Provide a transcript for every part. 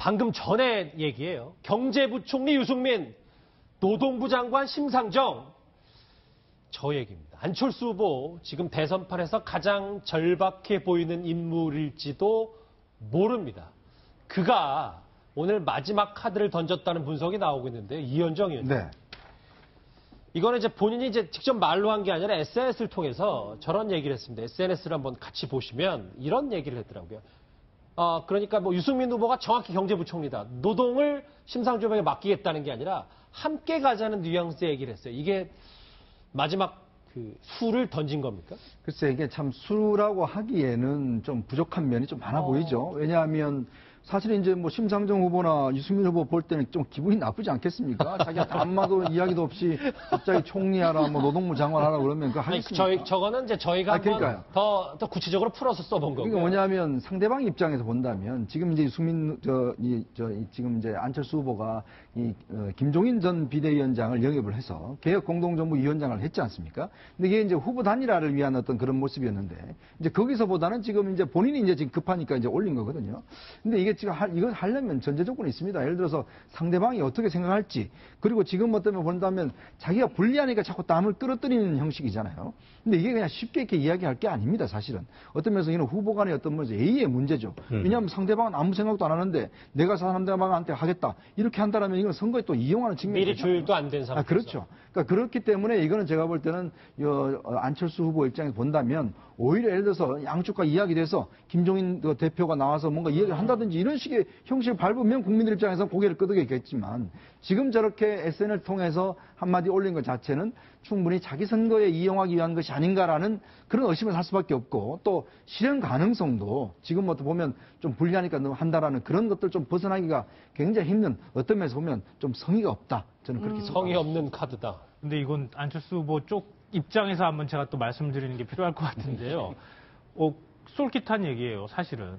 방금 전에 얘기예요. 경제부총리 유승민, 노동부 장관 심상정. 저 얘기입니다. 안철수 후보 지금 대선판에서 가장 절박해 보이는 인물일지도 모릅니다. 그가 오늘 마지막 카드를 던졌다는 분석이 나오고 있는데 이현정 의원님. 네. 이거는 이제 본인이 이제 직접 말로 한 게 아니라 SNS를 통해서 저런 얘기를 했습니다. SNS를 한번 같이 보시면 이런 얘기를 했더라고요. 그러니까 뭐 유승민 후보가 정확히 경제부총리다. 노동을 심상정 후보에게 맡기겠다는 게 아니라 함께 가자는 뉘앙스의 얘기를 했어요. 이게 마지막 그 수를 던진 겁니까? 글쎄 이게 참 수라고 하기에는 좀 부족한 면이 좀 많아 보이죠. 왜냐하면 사실 이제 뭐 심상정 후보나 유승민 후보 볼 때는 좀 기분이 나쁘지 않겠습니까? 자기가 아무도 이야기도 없이 갑자기 총리하라, 뭐 노동부 장관하라 그러면 그거 하겠습니까? 저거는 이제 저희가 한번 더 구체적으로 풀어서 써본 거고요. 그러니까 뭐냐면 상대방 입장에서 본다면 지금 이제 유승민 지금 이제 안철수 후보가 김종인 전 비대위원장을 영입을 해서 개혁공동정부위원장을 했지 않습니까? 근데 이게 이제 후보 단일화를 위한 어떤 그런 모습이었는데 이제 거기서보다는 지금 이제 본인이 이제 지금 급하니까 이제 올린 거거든요. 근데 이게 지금 이걸 하려면 전제 조건이 있습니다. 예를 들어서 상대방이 어떻게 생각할지, 그리고 지금 뭐 때문에 본다면 자기가 불리하니까 자꾸 남을 끌어들이는 형식이잖아요. 근데 이게 그냥 쉽게 이렇게 이야기할 게 아닙니다, 사실은. 어떤 면에서 이는 후보 간의 어떤 A의 문제죠. 왜냐하면 상대방은 아무 생각도 안 하는데 내가 상대방한테 하겠다 이렇게 한다면 이건 선거에 또 이용하는 측면이 미리 조율도 안 된 상태에서. 그렇죠. 그러니까 그렇기 때문에 이거는 제가 볼 때는 안철수 후보 입장에서 본다면 오히려 예를 들어서 양쪽과 이야기돼서 김종인 대표가 나와서 뭔가 이야기를 한다든지 이런 식의 형식을 밟으면 국민들 입장에서 고개를 끄덕이겠지만 지금 저렇게 SNS를 통해서 한마디 올린 것 자체는 충분히 자기 선거에 이용하기 위한 것이 아닌가라는 그런 의심을 할 수밖에 없고 또 실현 가능성도 지금부터 보면 좀 불리하니까 한다라는 그런 것들 좀 벗어나기가 굉장히 힘든 어떤 면에서 보면 좀 성의가 없다. 저는 그렇게 성의 없는 카드다. 근데 이건 안철수 후보 쪽 입장에서 한번 제가 또 말씀드리는 게 필요할 것 같은데요. 솔깃한 얘기예요, 사실은.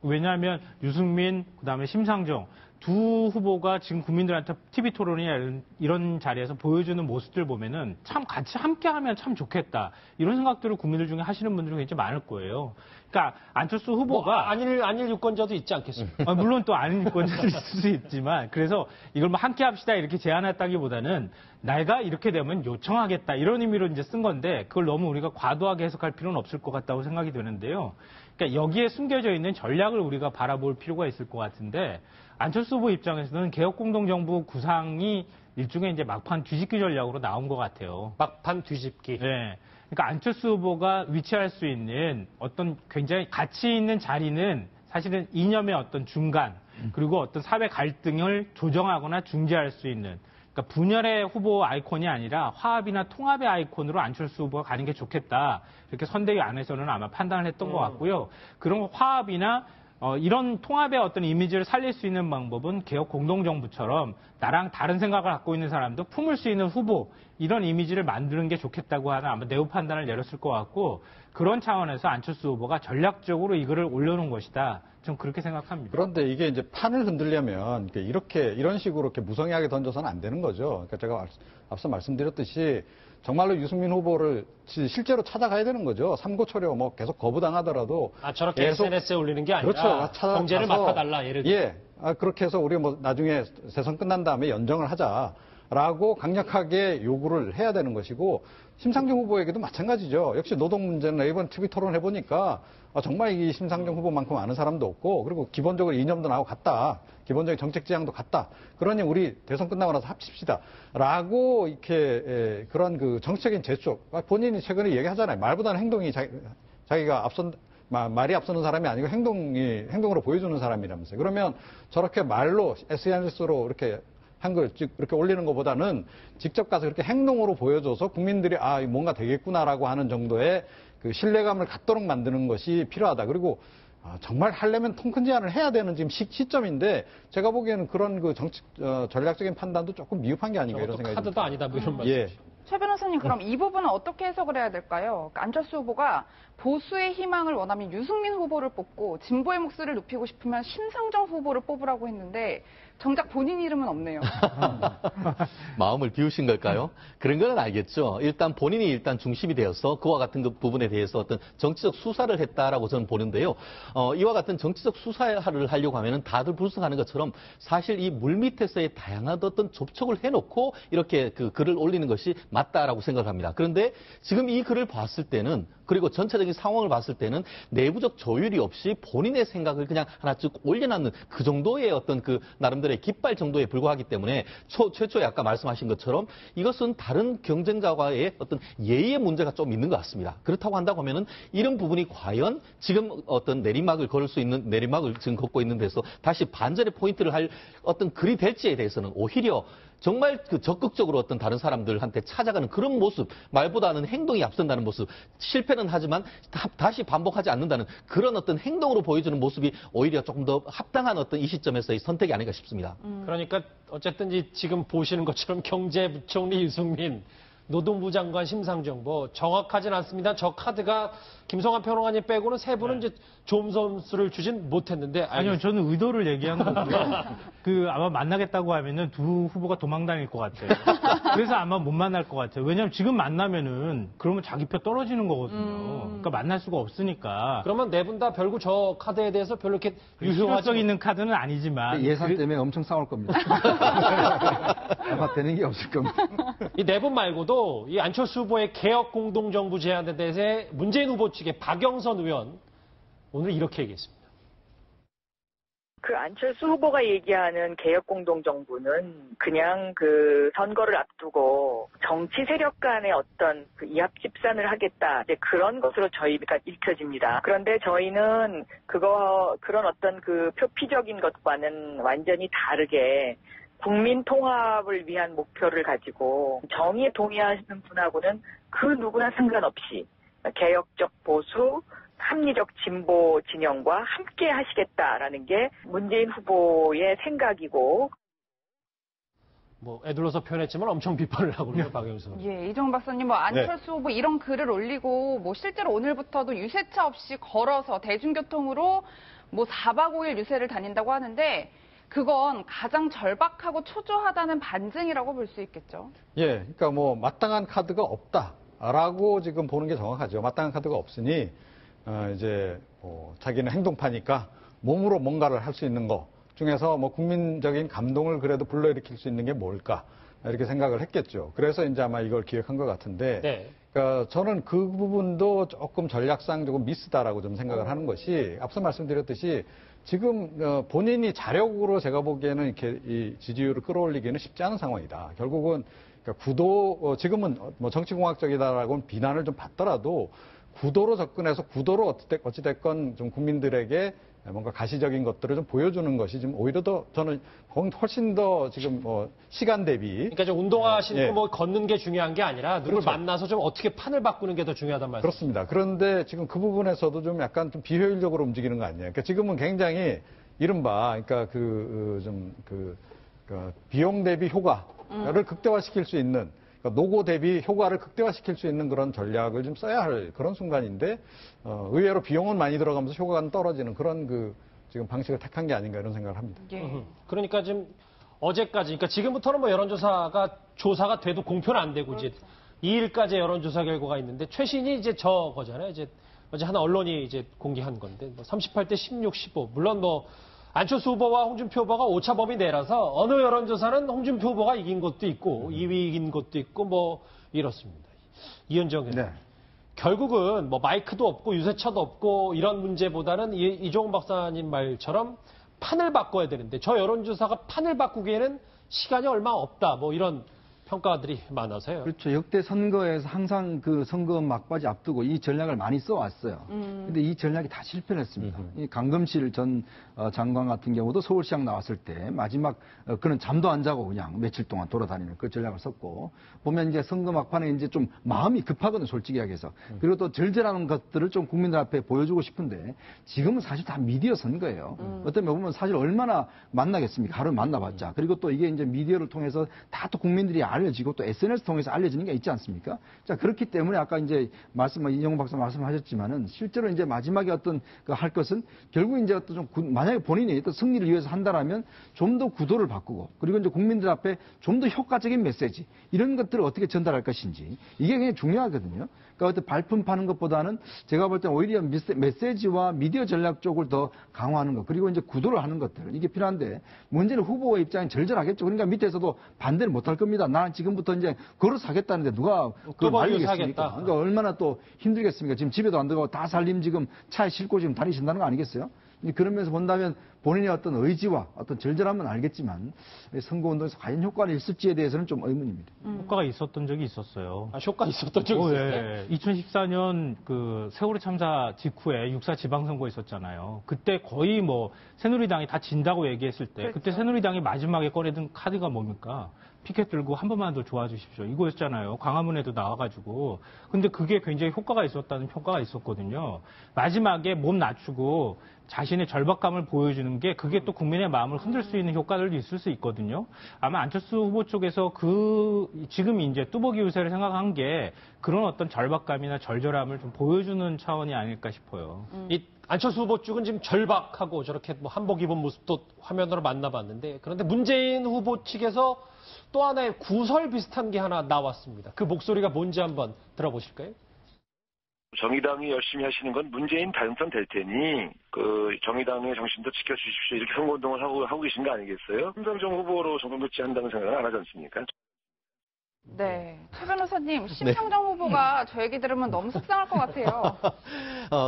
왜냐하면 유승민, 그다음에 심상정 두 후보가 지금 국민들한테 TV 토론이나 이런 자리에서 보여주는 모습들 보면은 참 같이 함께하면 참 좋겠다. 이런 생각들을 국민들 중에 하시는 분들이 굉장히 많을 거예요. 그러니까 안철수 후보가 아닐 유권자도 있지 않겠습니까? 물론 또 아닌 유권자도 있을 수 있지만 그래서 이걸 뭐 함께 합시다 이렇게 제안했다기보다는 내가 이렇게 되면 요청하겠다 이런 의미로 이제 쓴 건데 그걸 너무 우리가 과도하게 해석할 필요는 없을 것 같다고 생각이 되는데요. 그러니까 여기에 숨겨져 있는 전략을 우리가 바라볼 필요가 있을 것 같은데 안철수 후보 입장에서는 개혁공동정부 구상이 일종의 이제 막판 뒤집기 전략으로 나온 것 같아요. 막판 뒤집기. 네. 그러니까 안철수 후보가 위치할 수 있는 어떤 굉장히 가치 있는 자리는 사실은 이념의 어떤 중간 그리고 어떤 사회 갈등을 조정하거나 중재할 수 있는 그러니까 분열의 후보 아이콘이 아니라 화합이나 통합의 아이콘으로 안철수 후보가 가는 게 좋겠다. 이렇게 선대위 안에서는 아마 판단을 했던 것 같고요. 그런 화합이나 이런 통합의 어떤 이미지를 살릴 수 있는 방법은 개혁 공동정부처럼 나랑 다른 생각을 갖고 있는 사람도 품을 수 있는 후보 이런 이미지를 만드는 게 좋겠다고 하는 아마 내부 판단을 내렸을 것 같고 그런 차원에서 안철수 후보가 전략적으로 이거를 올려놓은 것이다. 좀 그렇게 생각합니다. 그런데 이게 이제 판을 흔들려면 이런 식으로 이렇게 무성의하게 던져서는 안 되는 거죠. 그러니까 제가 앞서 말씀드렸듯이 정말로 유승민 후보를 실제로 찾아가야 되는 거죠. 삼고초려 뭐 계속 거부당하더라도. 저렇게 계속 SNS에 올리는 게 아니라. 그렇죠. 경제를 맡아달라. 예를 들어. 예. 그렇게 해서 우리가 뭐 나중에 대선 끝난 다음에 연정을 하자라고 강력하게 요구를 해야 되는 것이고 심상정 후보에게도 마찬가지죠. 역시 노동 문제는 이번 TV 토론 해보니까 정말 이 심상정 후보만큼 아는 사람도 없고 그리고 기본적으로 이념도 나하고 같다. 기본적인 정책 지향도 같다. 그러니 우리 대선 끝나고 나서 합칩시다. 라고 이렇게 그런 그 정치적인 제스처. 본인이 최근에 얘기하잖아요. 말보다는 행동이 자기가 말이 앞서는 사람이 아니고 행동으로 보여주는 사람이라면서요. 그러면 저렇게 말로 SNS로 이렇게 한글 이렇게 올리는 것보다는 직접 가서 이렇게 행동으로 보여줘서 국민들이 뭔가 되겠구나라고 하는 정도의 그 신뢰감을 갖도록 만드는 것이 필요하다. 그리고 정말 하려면 통 큰 제안을 해야 되는 지금 시점인데 제가 보기에는 그런 그 전략적인 판단도 조금 미흡한 게 아닌가 이런 생각이 듭니다. 카드도 아니다 뭐 이런 말씀. 최 변호사님 그럼 이 부분은 어떻게 해석을 해야 될까요? 안철수 후보가 보수의 희망을 원하면 유승민 후보를 뽑고 진보의 몫을 높이고 싶으면 심상정 후보를 뽑으라고 했는데 정작 본인 이름은 없네요. 마음을 비우신 걸까요? 그런 건 알겠죠. 일단 본인이 일단 중심이 되어서 그와 같은 그 부분에 대해서 어떤 정치적 수사를 했다라고 저는 보는데요. 이와 같은 정치적 수사를 하려고 하면은 다들 불성하는 것처럼 사실 이 물밑에서의 다양한 어떤 접촉을 해놓고 이렇게 그 글을 올리는 것이 맞다라고 생각합니다. 그런데 지금 이 글을 봤을 때는 그리고 전체적인 상황을 봤을 때는 내부적 조율이 없이 본인의 생각을 그냥 하나 쭉 올려놨는 그 정도의 어떤 그 나름대로의 깃발 정도에 불과하기 때문에 최초에 아까 말씀하신 것처럼 이것은 다른 경쟁자와의 어떤 예의의 문제가 좀 있는 것 같습니다. 그렇다고 한다고 하면은 이런 부분이 과연 지금 어떤 내리막을 걸을 수 있는 내리막을 지금 걷고 있는 데서 다시 반전의 포인트를 할 어떤 글이 될지에 대해서는 오히려 정말 그 적극적으로 어떤 다른 사람들한테 찾아가는 그런 모습, 말보다는 행동이 앞선다는 모습, 실패는 하지만 다시 반복하지 않는다는 그런 어떤 행동으로 보여주는 모습이 오히려 조금 더 합당한 어떤 이 시점에서의 선택이 아닌가 싶습니다. 그러니까 어쨌든 지금 보시는 것처럼 경제부총리 유승민, 노동부 장관 심상정 뭐 정확하진 않습니다. 저 카드가 김성환 평론가님 빼고는 세 분은 이제 좀 점수를 주진 못했는데 아니요, 저는 의도를 얘기한 거고요. 아마 만나겠다고 하면은 두 후보가 도망 다닐 것 같아요. 그래서 아마 못 만날 것 같아요. 왜냐하면 지금 만나면은 그러면 자기 표 떨어지는 거거든요. 그러니까 만날 수가 없으니까. 그러면 네 분 다 별로 저 카드에 대해서 별로 이렇게 유효성 있는 카드는 아니지만 예산 때문에 엄청 싸울 겁니다. 아마 되는 게 없을 겁니다. 이 네 분 말고도 이 안철수 후보의 개혁 공동정부 제안에 대해서 문재인 후보 측의 박영선 의원 오늘 이렇게 얘기했습니다. 그 안철수 후보가 얘기하는 개혁 공동정부는 그냥 그 선거를 앞두고 정치 세력 간의 어떤 그 이합 집산을 하겠다 이제 그런 것으로 저희가 읽혀집니다. 그런데 저희는 그런 어떤 그 표피적인 것과는 완전히 다르게 국민 통합을 위한 목표를 가지고 정의에 동의하시는 분하고는 그 누구나 상관없이 개혁적 보수, 합리적 진보 진영과 함께 하시겠다라는 게 문재인 후보의 생각이고. 뭐 애들러서 표현했지만 엄청 비판을 하고 있는 박영선. 예, 이정 박사님, 뭐 안철수 후보 이런 글을 올리고 뭐 실제로 오늘부터도 유세차 없이 걸어서 대중교통으로 뭐 4박 5일 유세를 다닌다고 하는데 그건 가장 절박하고 초조하다는 반증이라고 볼 수 있겠죠. 예, 그러니까 뭐 마땅한 카드가 없다라고 지금 보는 게 정확하죠. 마땅한 카드가 없으니 이제 자기는 행동파니까 몸으로 뭔가를 할 수 있는 거 중에서 뭐 국민적인 감동을 그래도 불러일으킬 수 있는 게 뭘까 이렇게 생각을 했겠죠. 그래서 이제 아마 이걸 기획한 것 같은데, 네. 그러니까 저는 그 부분도 조금 전략상 조금 미스다라고 좀 생각을 하는 것이 앞서 말씀드렸듯이 지금 본인이 자력으로 제가 보기에는 이렇게 이 지지율을 끌어올리기는 쉽지 않은 상황이다. 결국은 그러니까 지금은 뭐 정치공학적이다라고는 비난을 좀 받더라도 구도로 접근해서 구도로 어찌됐건 좀 국민들에게 뭔가 가시적인 것들을 좀 보여주는 것이 지금 오히려 더 저는 훨씬 더 지금 시간 대비. 그러니까 좀 운동화 신고 예. 뭐 걷는 게 중요한 게 아니라 누굴 그렇죠. 만나서 좀 어떻게 판을 바꾸는 게 더 중요하단 말이죠. 그렇습니다. 그런데 지금 그 부분에서도 좀 약간 좀 비효율적으로 움직이는 거 아니에요. 그러니까 지금은 굉장히 이른바 그러니까 비용 대비 효과를 극대화시킬 수 있는 그러니까 노고 대비 효과를 극대화시킬 수 있는 그런 전략을 좀 써야 할 그런 순간인데 의외로 비용은 많이 들어가면서 효과는 떨어지는 그런 지금 방식을 택한 게 아닌가 이런 생각을 합니다. 예. 그러니까 지금 어제까지, 그러니까 지금부터는 뭐 조사가 돼도 공표는 안 되고 이제 2일까지 여론조사 결과가 있는데 최신이 이제 저거잖아요. 이제 어제 하나 언론이 이제 공개한 건데 38대 16, 15. 물론 뭐 안철수 후보와 홍준표 후보가 오차 범위 내라서 어느 여론조사는 홍준표 후보가 이긴 것도 있고 2위 이긴 것도 있고 뭐 이렇습니다. 이현정 의원. 네. 결국은 뭐 마이크도 없고 유세차도 없고 이런 문제보다는 이종훈 박사님 말처럼 판을 바꿔야 되는데 저 여론조사가 판을 바꾸기에는 시간이 얼마 없다. 뭐 이런 평가들이 많아서요. 그렇죠. 역대 선거에서 항상 그 선거 막바지 앞두고 이 전략을 많이 써왔어요. 근데 이 전략이 다 실패를 했습니다. 이 강금실 전 장관 같은 경우도 서울시장 나왔을 때 마지막 그는 잠도 안 자고 그냥 며칠 동안 돌아다니는 그 전략을 썼고 보면 이제 선거 막판에 이제 좀 마음이 급하거든요. 솔직히 이야기해서. 그리고 또 절제라는 것들을 좀 국민들 앞에 보여주고 싶은데 지금은 사실 다 미디어 선거예요. 어떤 면 보면 사실 얼마나 만나겠습니까? 하루 만나봤자. 그리고 또 이게 이제 미디어를 통해서 다 또 국민들이 알 알려지고 또 SNS 통해서 알려지는 게 있지 않습니까? 자, 그렇기 때문에 아까 이제 이정훈 박사 말씀하셨지만은 실제로 이제 마지막에 어떤 할 것은 결국 이제 어떤 만약에 본인이 어떤 승리를 위해서 한다라면 좀 더 구도를 바꾸고 그리고 이제 국민들 앞에 좀 더 효과적인 메시지 이런 것들을 어떻게 전달할 것인지 이게 굉장히 중요하거든요. 그러니까 어떤 발품 파는 것보다는 제가 볼 때는 오히려 메시지와 미디어 전략 쪽을 더 강화하는 것 그리고 이제 구도를 하는 것들 이게 필요한데 문제는 후보의 입장이 절절하겠죠. 그러니까 밑에서도 반대를 못할 겁니다. 나는 지금부터 이제 걸어서 하겠다는데 누가 그걸 말리겠습니까? 그러니까 얼마나 또 힘들겠습니까? 지금 집에도 안 들어가고 다 살림 지금 차에 싣고 지금 다니신다는 거 아니겠어요? 그런 면에서 본다면 본인의 어떤 의지와 어떤 절절함은 알겠지만 선거운동에서 과연 효과를 있을지에 대해서는 좀 의문입니다. 효과가 있었던 적이 있었어요. 효과 있었던 적이 있었어요? 2014년 그 세월호 참사 직후에 6.4 지방선거 있었잖아요. 그때 거의 뭐 새누리당이 다 진다고 얘기했을 때 그렇죠. 그때 새누리당이 마지막에 꺼내든 카드가 뭡니까? 피켓 들고 한 번만 더 도와주십시오. 이거였잖아요. 광화문에도 나와가지고. 근데 그게 굉장히 효과가 있었다는 평가가 있었거든요. 마지막에 몸 낮추고 자신의 절박감을 보여주는 게 그게 또 국민의 마음을 흔들 수 있는 효과들도 있을 수 있거든요. 아마 안철수 후보 쪽에서 지금 이제 뚜벅이 유세를 생각한 게 그런 어떤 절박감이나 절절함을 좀 보여주는 차원이 아닐까 싶어요. 이 안철수 후보 쪽은 지금 절박하고 저렇게 뭐 한복 입은 모습도 화면으로 만나봤는데 그런데 문재인 후보 측에서 또 하나의 구설 비슷한 게 하나 나왔습니다. 그 목소리가 뭔지 한번 들어보실까요? 정의당이 열심히 하시는 건 문재인 당선 될 테니 그 정의당의 정신도 지켜주십시오. 이렇게 선거운동을 하고 계신 거 아니겠어요? 심상정 후보로 정권교체 한다는 생각은 안 하지 않습니까? 네. 최 변호사님, 심상정 후보가 저 얘기 들으면 너무 속상할 것 같아요.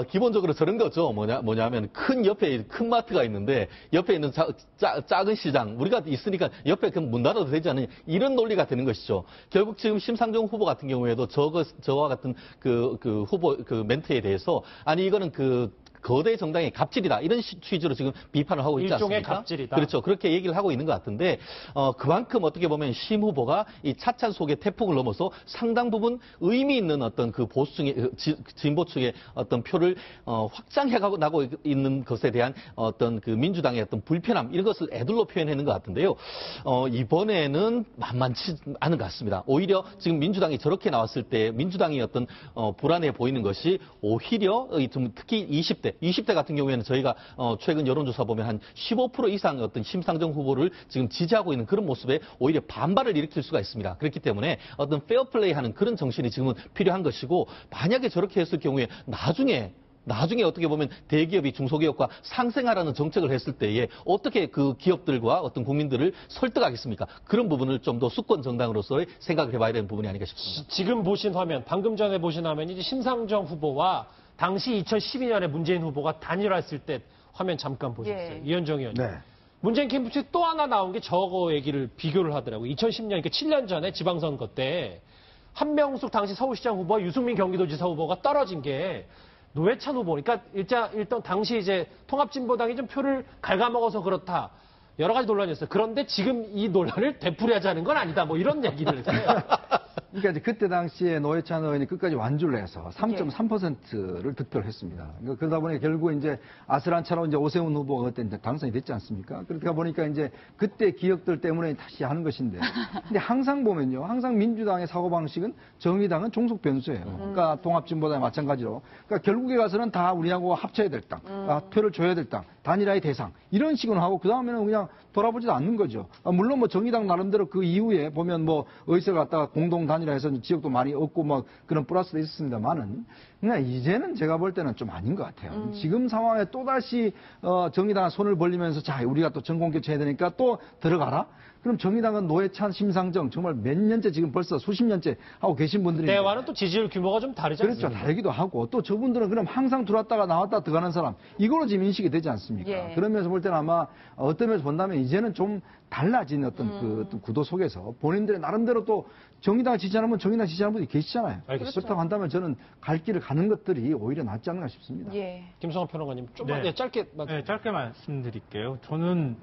기본적으로 저런 거죠. 뭐냐면 옆에 큰 마트가 있는데 옆에 있는 작은 시장 우리가 있으니까 옆에 그 문 닫아도 되지 않느냐 이런 논리가 되는 것이죠. 결국 지금 심상정 후보 같은 경우에도 저와 같은 그 후보 그 멘트에 대해서 아니 이거는 거대 정당의 갑질이다. 이런 취지로 지금 비판을 하고 있지 일종의 않습니까? 갑질이다. 그렇죠. 그렇게 얘기를 하고 있는 것 같은데 그만큼 어떻게 보면 심 후보가 이 차찬 속의 태풍을 넘어서 상당 부분 의미 있는 어떤 그 보수층의 진보 측의 어떤 표를 확장해 나고 있는 것에 대한 어떤 그 민주당의 어떤 불편함 이런 것을 애들로 표현하는 것 같은데요. 이번에는 만만치 않은 것 같습니다. 오히려 지금 민주당이 저렇게 나왔을 때 민주당이 어떤 불안해 보이는 것이 오히려 특히 20대 같은 경우에는 저희가 최근 여론조사 보면 한 15% 이상 어떤 심상정 후보를 지금 지지하고 있는 그런 모습에 오히려 반발을 일으킬 수가 있습니다. 그렇기 때문에 어떤 페어플레이하는 그런 정신이 지금은 필요한 것이고 만약에 저렇게 했을 경우에 나중에 어떻게 보면 대기업이 중소기업과 상생하라는 정책을 했을 때에 어떻게 그 기업들과 어떤 국민들을 설득하겠습니까? 그런 부분을 좀 더 수권 정당으로서의 생각을 해봐야 되는 부분이 아닐까 싶습니다. 지금 보신 화면, 방금 전에 보신 화면이 이제 심상정 후보와 당시 2012년에 문재인 후보가 단일화했을 때 화면 잠깐 보셨어요. 예. 이현정 의원님. 네. 문재인 캠프 측 또 하나 나온 게 저거 얘기를 비교를 하더라고요. 2010년, 그러니까 7년 전에 지방선거 때 한명숙 당시 서울시장 후보와 유승민 경기도지사 후보가 떨어진 게 노회찬 후보, 그러니까 일단 당시 이제 통합진보당이 좀 표를 갉아먹어서 그렇다. 여러 가지 논란이었어요. 그런데 지금 이 논란을 되풀이하자는 건 아니다. 뭐 이런 얘기를 했어요. 그러니까 이제 그때 당시에 노회찬 의원이 끝까지 완주를 해서 3.3%를 득표를 했습니다. 그러니까 그러다 보니 결국 이제 아슬한차로 이제 오세훈 후보가 그때 이제 당선이 됐지 않습니까? 그러다 보니까 이제 그때 기억들 때문에 다시 하는 것인데. 근데 항상 보면요. 항상 민주당의 사고방식은 정의당은 종속 변수예요. 그러니까 통합진보당이 마찬가지로. 그러니까 결국에 가서는 다 우리하고 합쳐야 될 땅, 표를 줘야 될 땅, 단일화의 대상. 이런 식으로 하고 그다음에는 그냥 돌아보지도 않는 거죠. 물론 뭐 정의당 나름대로 그 이후에 보면 뭐 의석을 갖다가 공동 단일화해서 지역도 많이 얻고 뭐 그런 플러스도 있었습니다만은 그냥 이제는 제가 볼 때는 좀 아닌 것 같아요. 지금 상황에 또다시 정의당 손을 벌리면서 자 우리가 또 정권교체해야 되니까 또 들어가라. 그럼 정의당은 노회찬, 심상정 정말 몇 년째 지금 벌써 수십 년째 하고 계신 분들인데 대화는 또 지지율 규모가 좀 다르지 않습니까? 그렇죠. 다르기도 하고 또 저분들은 그럼 항상 들어왔다가 나왔다 들어가는 사람 이걸로 지금 인식이 되지 않습니까? 예. 그러면서 볼 때는 아마 어떤 면에서 본다면 이제는 좀 달라진 어떤 어떤 구도 속에서 본인들의 나름대로 또 정의당 지지하는 정의당 지지하는 분이 계시잖아요. 알겠습니다. 그렇다고 한다면 저는 갈 길을 가는 것들이 오히려 낫지 않나 싶습니다. 예. 김성환 평론가님 좀만 네. 짧게 네, 짧게 말씀드릴게요. 저는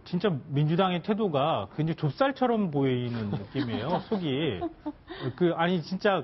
진짜 민주당의 태도가 굉장히 좁쌀처럼 보이는 느낌이에요. 속이 진짜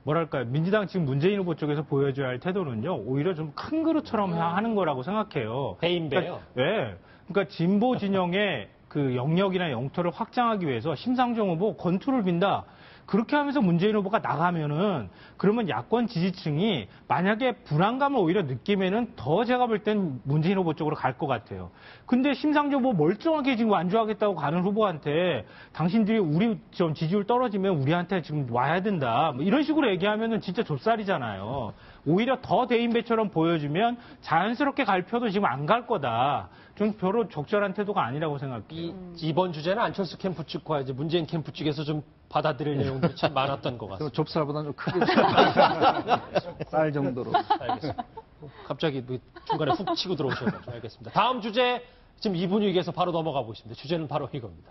뭐랄까요. 민주당 지금 문재인 후보 쪽에서 보여줘야 할 태도는요. 오히려 좀 큰 그릇처럼 하는 거라고 생각해요. 배인배요. 그러니까 진보 진영의 그 영역이나 영토를 확장하기 위해서 심상정 후보 권투를 빈다. 그렇게 하면서 문재인 후보가 나가면은 그러면 야권 지지층이 만약에 불안감을 오히려 느끼면은 더 제가 볼 땐 문재인 후보 쪽으로 갈 것 같아요. 근데 심상정 후보 멀쩡하게 지금 완주하겠다고 가는 후보한테 당신들이 우리 좀 지지율 떨어지면 우리한테 지금 와야 된다. 뭐 이런 식으로 얘기하면은 진짜 좁쌀이잖아요. 오히려 더 대인배처럼 보여주면 자연스럽게 갈 표도 지금 안 갈 거다. 좀 별로 적절한 태도가 아니라고 생각해요. 이번 주제는 안철수 캠프 측과 이제 문재인 캠프 측에서 좀 받아들일 내용들이 참 많았던 것 같습니다. 좁쌀보다는 좀 크게 쌀 정도로. 알겠습니다. 갑자기 뭐 중간에 훅 치고 들어오셔가지고 알겠습니다. 다음 주제 지금 2분 위기에서 바로 넘어가 보겠습니다. 주제는 바로 이겁니다.